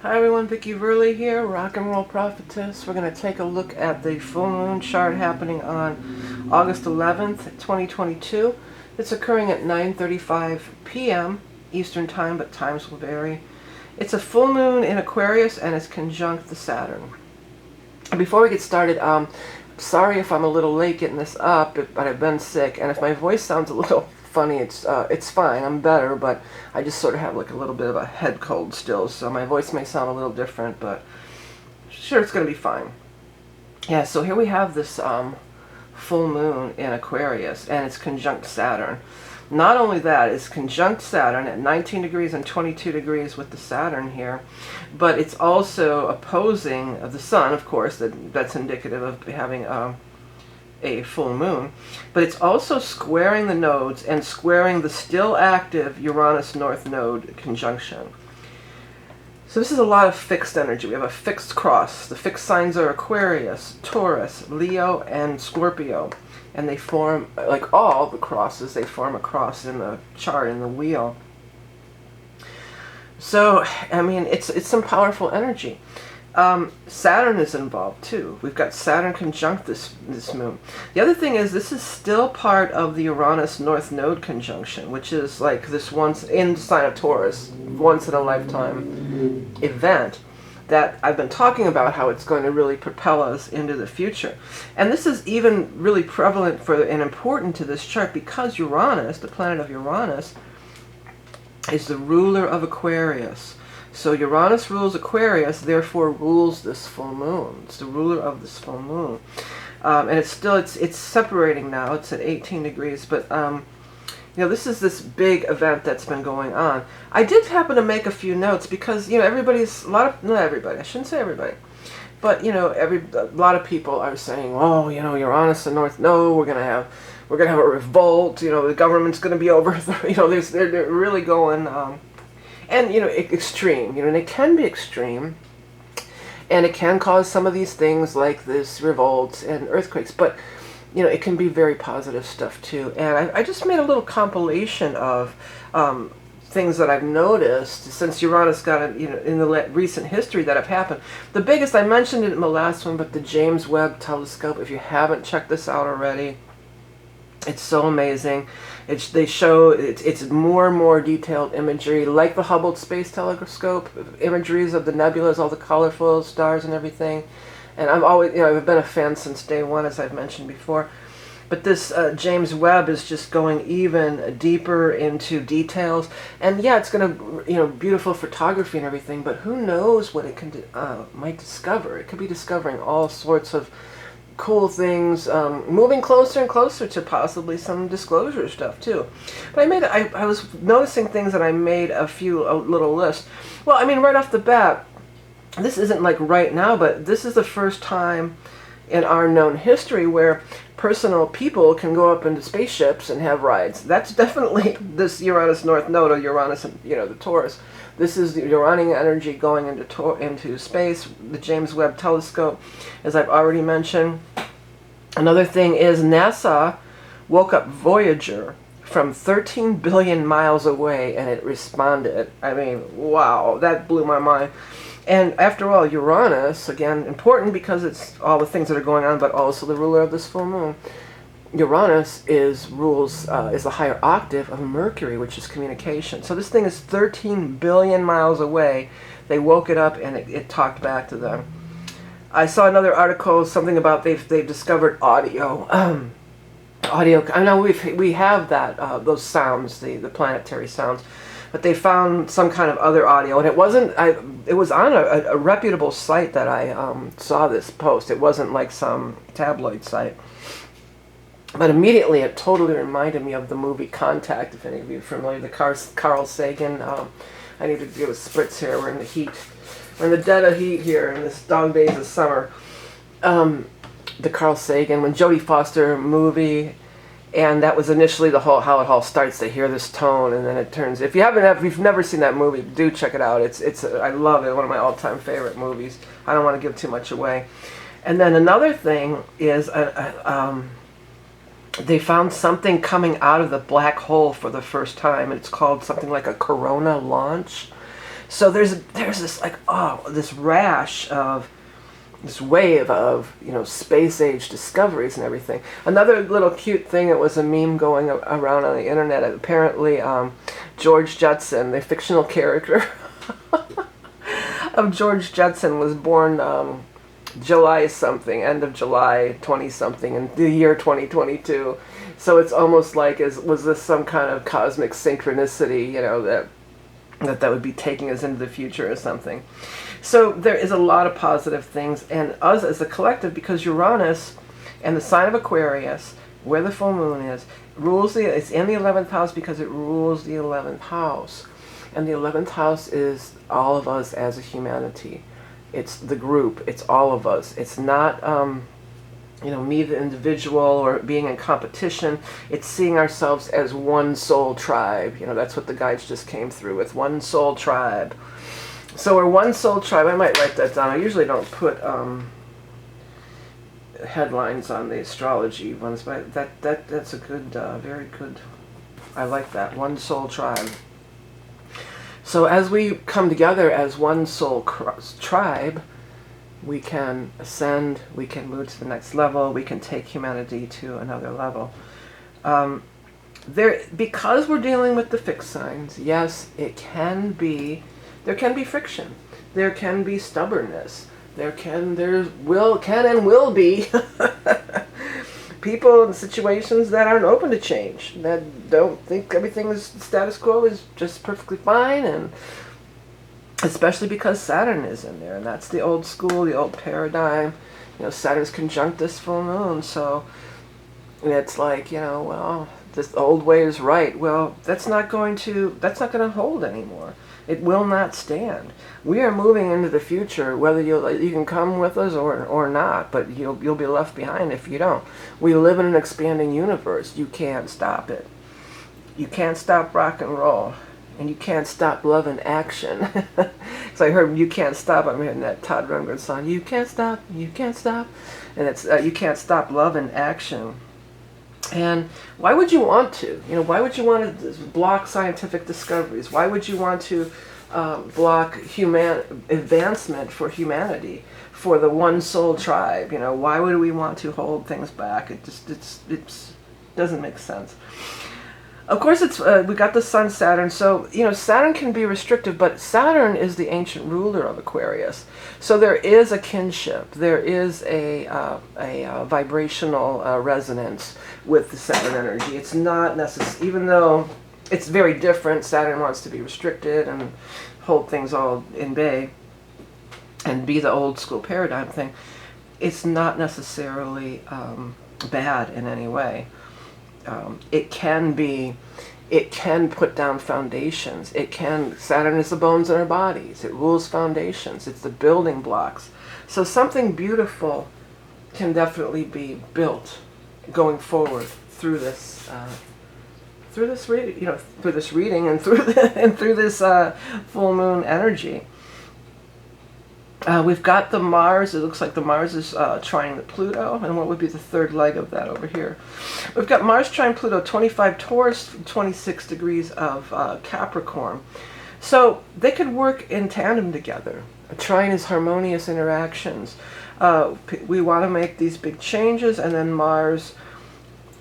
Hi everyone, Vickieverlie here, Rock and Roll Prophetess. We're going to take a look at the full moon chart happening on August 11th, 2022. It's occurring at 9:35 p.m. Eastern Time, but times will vary. It's a full moon in Aquarius and it's conjunct the Saturn. Before we get started, sorry if I'm a little late getting this up, but I've been sick, and if my voice sounds a little funny, it's fine. I'm better, but I just sort of have like a little bit of a head cold still, so my voice may sound a little different, but sure, it's going to be fine. Yeah, so here we have this full moon in Aquarius, and it's conjunct Saturn. Not only that, it's conjunct Saturn at 19 degrees and 22 degrees with the Saturn here, but it's also opposing the Sun, of course. That's indicative of having a full moon, but it's also squaring the nodes and squaring the still active Uranus North Node conjunction. So this is a lot of fixed energy. We have a fixed cross. The fixed signs are Aquarius, Taurus, Leo, and Scorpio, and they form, like all the crosses, they form a cross in the chart, in the wheel. So, I mean, it's some powerful energy. Saturn is involved too. We've got Saturn conjunct this moon. The other thing is, this is still part of the Uranus North Node conjunction, which is like this once in the sign of Taurus, once in a lifetime event that I've been talking about, how it's going to really propel us into the future. And this is even really prevalent for and important to this chart because Uranus, the planet of Uranus, is the ruler of Aquarius. So Uranus rules Aquarius, therefore rules this full moon. It's the ruler of this full moon. And it's still, it's separating now. It's at 18 degrees. But, you know, this is this big event that's been going on. I did happen to make a few notes because, you know, not everybody, I shouldn't say everybody. But, you know, a lot of people are saying, oh, you know, Uranus and North Node, we're going to have a revolt. You know, the government's going to be over. You know, they're really going... and, you know, extreme, you know, and it can be extreme, and it can cause some of these things like this revolts and earthquakes, but, you know, it can be very positive stuff too. And I just made a little compilation of things that I've noticed since Uranus got, you know, in the recent history that have happened. The biggest, I mentioned it in the last one, but the James Webb Telescope, if you haven't checked this out already, it's so amazing. They show it's more and more detailed imagery, like the Hubble Space Telescope, imageries of the nebulas, all the colorful stars and everything. And I'm always, you know, I've been a fan since day one, as I've mentioned before. But this James Webb is just going even deeper into details. And yeah, it's going to, you know, beautiful photography and everything. But who knows what it can might discover? It could be discovering all sorts of cool things, moving closer and closer to possibly some disclosure stuff too. But I was noticing things, and I made a little lists. Well, I mean, right off the bat, this isn't like right now, but this is the first time in our known history where personal people can go up into spaceships and have rides. That's definitely this Uranus North Node, or Uranus, you know, the Taurus. This is the Uranian energy going into space, the James Webb Telescope, as I've already mentioned. Another thing is NASA woke up Voyager from 13 billion miles away, and it responded. I mean, wow, that blew my mind. And after all, Uranus, again, important because it's all the things that are going on, but also the ruler of this full moon. Uranus is the higher octave of Mercury, which is communication. So this thing is 13 billion miles away. They woke it up, and it talked back to them. I saw another article, something about they've discovered audio. Audio. I know we have that those sounds, the planetary sounds, but they found some kind of other audio, and it wasn't. It was on a reputable site that I saw this post. It wasn't like some tabloid site. But immediately it totally reminded me of the movie Contact, if any of you are familiar, the Carl Sagan. I need to give a spritz here. We're in the heat. We're in the dead of heat here in this dog days of summer. The Carl Sagan, when Jodie Foster movie, and that was initially how it all starts. They hear this tone, and then it turns. If you've never seen that movie, do check it out. I love it. One of my all-time favorite movies. I don't want to give too much away. And then another thing is they found something coming out of the black hole for the first time. It's called something like a corona launch. So there's this like, oh, this rash of this wave of, you know, space age discoveries and everything. Another little cute thing, it was a meme going around on the internet. Apparently George Jetson, the fictional character of George Jetson, was born July something, end of July 20 something in the year 2022. So it's almost like, was this some kind of cosmic synchronicity, you know, that would be taking us into the future or something. So there is a lot of positive things, and us as a collective, because Uranus and the sign of Aquarius, where the full moon is, it's in the 11th house because it rules the 11th house. And the 11th house is all of us as a humanity. It's the group. It's all of us. It's not, you know, me, the individual, or being in competition. It's seeing ourselves as one soul tribe. You know, that's what the guides just came through with, one soul tribe. So we're one soul tribe. I might write that down. I usually don't put headlines on the astrology ones, but that's a good, very good. I like that, one soul tribe. So as we come together as one soul tribe, we can ascend, we can move to the next level, we can take humanity to another level. Because we're dealing with the fixed signs, yes, there can be friction, there can be stubbornness, there can and will be people in situations that aren't open to change, that don't think everything is status quo is just perfectly fine, and especially because Saturn is in there, and that's the old school, the old paradigm. You know, Saturn's conjunct this full moon, so it's like, you know, well, this old way is right. Well, that's not going to hold anymore. It will not stand. We are moving into the future, whether you can come with us or not, but you'll be left behind if you don't. We live in an expanding universe. You can't stop it. You can't stop rock and roll, and you can't stop love and action. So I heard "You Can't Stop." I'm hearing that Todd Rundgren song. You can't stop, and it's you can't stop love and action. And why would you want to? You know, why would you want to block scientific discoveries? Why would you want to block advancement for humanity, for the one soul tribe? You know, why would we want to hold things back? It doesn't make sense. Of course, we got the Sun, Saturn. So, you know, Saturn can be restrictive, but Saturn is the ancient ruler of Aquarius. So there is a kinship. There is a vibrational resonance with the Saturn energy. It's not necessary, even though it's very different. Saturn wants to be restricted and hold things all in bay and be the old school paradigm thing. It's not necessarily bad in any way. It can put down foundations. Saturn is the bones in our bodies. It rules foundations. It's the building blocks. So something beautiful can definitely be built going forward through this reading, and through this full moon energy. We've got the Mars. It looks like the Mars is trining the Pluto, and what would be the third leg of that over here? We've got Mars trine Pluto, 25 Taurus, 26 degrees of Capricorn. So they could work in tandem together. A trine is harmonious interactions. We want to make these big changes, and then Mars,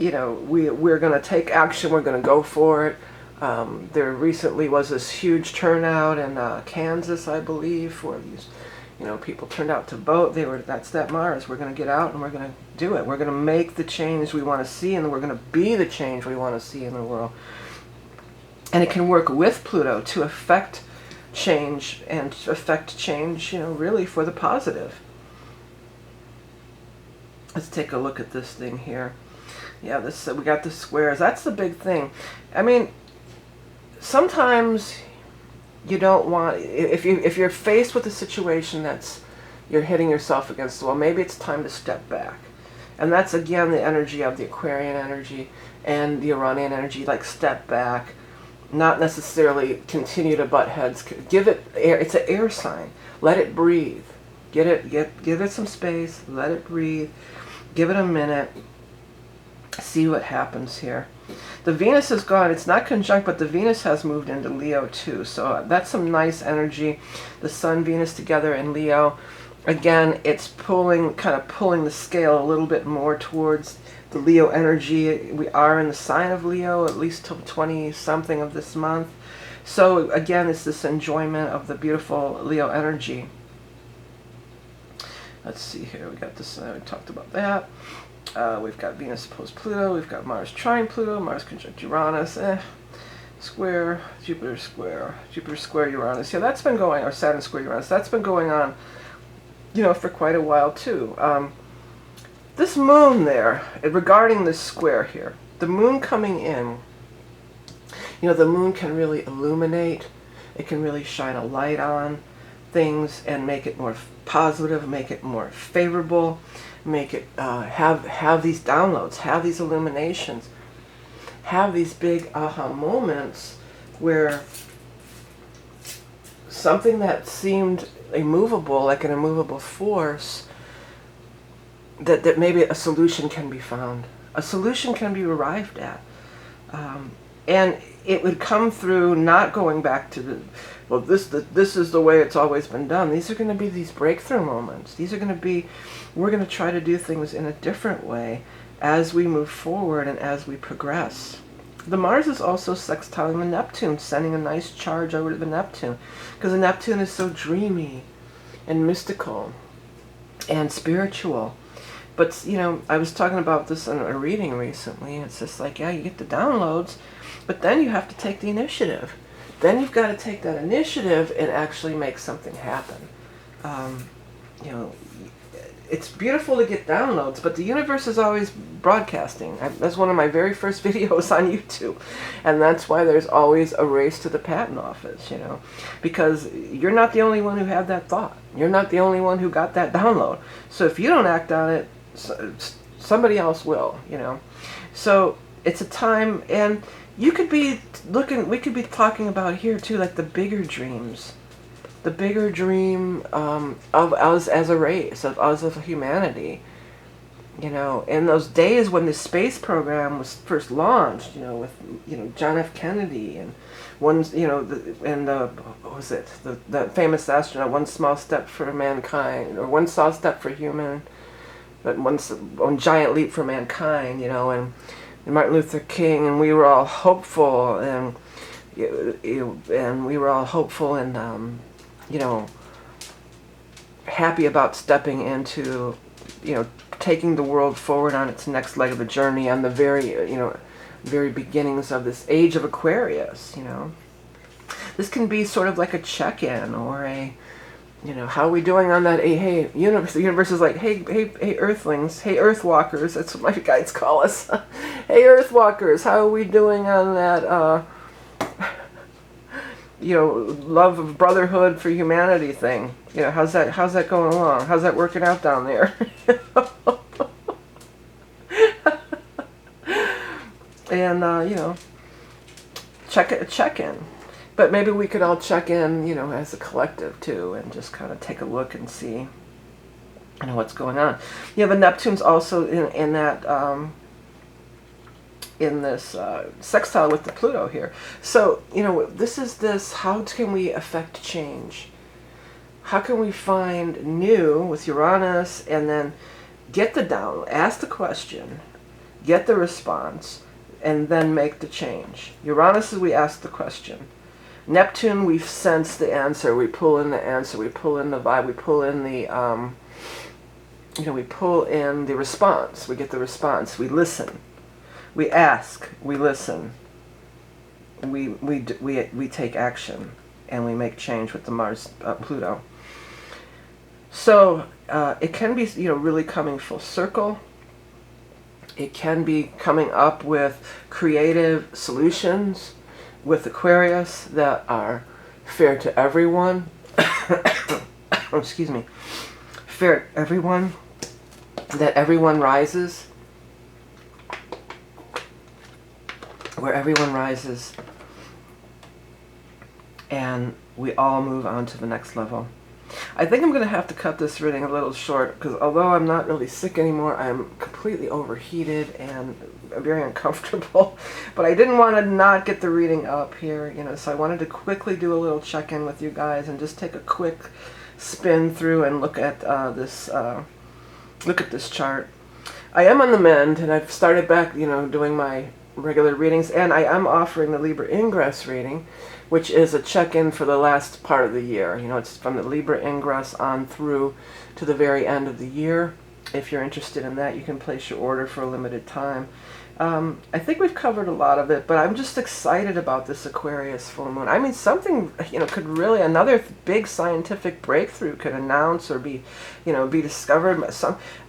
you know, we're going to take action. We're going to go for it. There recently was this huge turnout in Kansas, I believe, for these. You know, people turned out to vote. That's that Mars. We're going to get out and we're going to do it. We're going to make the change we want to see, and we're going to be the change we want to see in the world. And it can work with Pluto to affect change, you know, really for the positive. Let's take a look at this thing here. Yeah, we got the squares. That's the big thing. I mean, sometimes you don't want, if you're faced with a situation you're hitting yourself against the wall, maybe it's time to step back. And that's again the energy of the Aquarian energy and the Uranian energy, like step back, not necessarily continue to butt heads. Give it air. It's an air sign. Let it breathe. Give it some space. Let it breathe. Give it a minute. See what happens here. The Venus is gone. It's not conjunct, but the Venus has moved into Leo too. So that's some nice energy. The Sun, Venus together in Leo. Again, it's kind of pulling the scale a little bit more towards the Leo energy. We are in the sign of Leo, at least till 20-something of this month. So again, it's this enjoyment of the beautiful Leo energy. Let's see here. We got this. We talked about that. We've got Venus opposed Pluto. We've got Mars trine Pluto. Mars conjunct Uranus. Square. Jupiter square. Jupiter square Uranus. Yeah, that's been going. Or Saturn square Uranus. That's been going on, you know, for quite a while too. This moon there, regarding this square here, the moon coming in, you know, the moon can really illuminate. It can really shine a light on things and make it more positive, make it more favorable, make it have these downloads, have these illuminations, have these big aha moments where something that seemed immovable, like an immovable force, that maybe a solution can be found. A solution can be arrived at. And it would come through not going back to the, well, this is the way it's always been done. These are going to be these breakthrough moments. These are going to be, we're going to try to do things in a different way as we move forward and as we progress. The Mars is also sextiling the Neptune, sending a nice charge over to the Neptune, because the Neptune is so dreamy and mystical and spiritual. But, you know, I was talking about this in a reading recently, and it's just like, yeah, you get the downloads, but then you have to take the initiative. Then you've got to take that initiative and actually make something happen. You know, it's beautiful to get downloads, but the universe is always broadcasting. That's one of my very first videos on YouTube. And that's why there's always a race to the patent office, you know. Because you're not the only one who had that thought. You're not the only one who got that download. So if you don't act on it, somebody else will, you know. So it's a time, and you could be looking, we could be talking about here too, like the bigger dreams. The bigger dream of us as a race, of us as a humanity. You know, in those days when the space program was first launched, you know, with, you know, John F. Kennedy and one, you know, what was it? The famous astronaut, one small step for mankind, or one small step for human, but one giant leap for mankind, you know, and Martin Luther King, and we were all hopeful, and we were all hopeful and you know, happy about stepping into, you know, taking the world forward on its next leg of the journey, on the very, you know, very beginnings of this age of Aquarius, you know. This can be sort of like a check-in, or a, you know, how are we doing on that, hey, universe, the universe is like, hey, earthlings, hey, earthwalkers, that's what my guides call us. Hey, earthwalkers, how are we doing on that, you know, love of brotherhood for humanity thing? You know, how's that going along? How's that working out down there? And you know, check in. But maybe we could all check in, you know, as a collective too, and just kind of take a look and see, you know, what's going on. Yeah, but Neptune's also in that in this sextile with the Pluto here. So, you know, how can we affect change? How can we find new with Uranus, and then get the down, ask the question, get the response, and then make the change? Uranus is we ask the question. Neptune, we sense the answer, we pull in the answer, we pull in the vibe, we pull in the, you know, we pull in the response, we get the response, we listen. We ask, we listen, we take action, and we make change with the Mars Pluto. So it can be, you know, really coming full circle. It can be coming up with creative solutions with Aquarius that are fair to everyone. Excuse me. Fair to everyone. That everyone rises. Where everyone rises and we all move on to the next level. I think I'm going to have to cut this reading a little short because although I'm not really sick anymore, I'm completely overheated and very uncomfortable. But I didn't want to not get the reading up here, you know, so I wanted to quickly do a little check-in with you guys and just take a quick spin through and look at this chart. I am on the mend, and I've started back, you know, doing my regular readings, and I am offering the Libra Ingress reading, which is a check-in for the last part of the year. You know, it's from the Libra Ingress on through to the very end of the year. If you're interested in that, you can place your order for a limited time. I think we've covered a lot of it, but I'm just excited about this Aquarius full moon. I mean, something, you know, could really, another big scientific breakthrough could announce or be, you know, be discovered.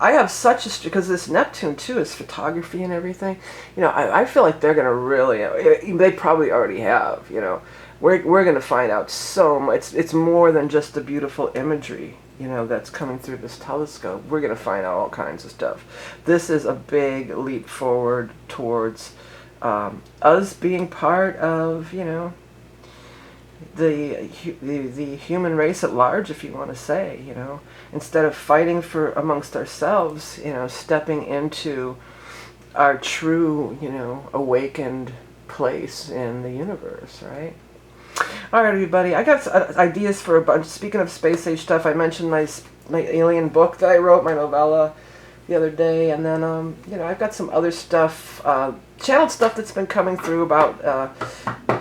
I have such a, because this Neptune too is photography and everything. You know, I feel like they're going to really, they probably already have, you know. We're going to find out so much. It's more than just the beautiful imagery, you know, that's coming through this telescope. We're going to find out all kinds of stuff. This is a big leap forward towards us being part of, you know, the human race at large, if you want to say, you know. Instead of fighting for amongst ourselves, you know, stepping into our true, you know, awakened place in the universe, right? All right, everybody. I got ideas for a bunch. Speaking of space age stuff, I mentioned my alien book that I wrote, my novella, the other day, and then you know, I've got some other stuff, channeled stuff that's been coming through about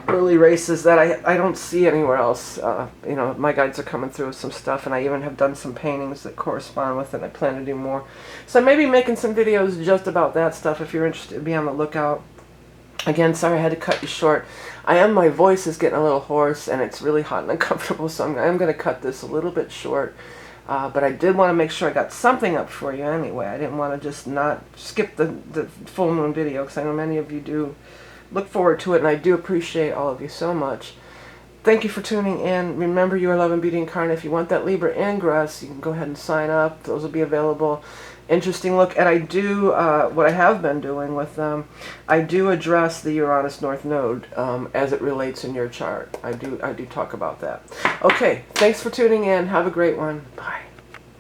early races that I don't see anywhere else. You know, my guides are coming through with some stuff, and I even have done some paintings that correspond with it. I plan to do more, so I may be making some videos just about that stuff. If you're interested, be on the lookout. Again, sorry I had to cut you short. My voice is getting a little hoarse and it's really hot and uncomfortable, so I'm going to cut this a little bit short. But I did want to make sure I got something up for you anyway. I didn't want to just not skip the full moon video because I know many of you do look forward to it, and I do appreciate all of you so much. Thank you for tuning in. Remember, you are Love and Beauty Incarnate. If you want that Libra Ingress, you can go ahead and sign up. Those will be available. Interesting look, and I do, what I have been doing with them, I do address the Uranus North Node as it relates in your chart. I do talk about that. Okay, thanks for tuning in. Have a great one. Bye.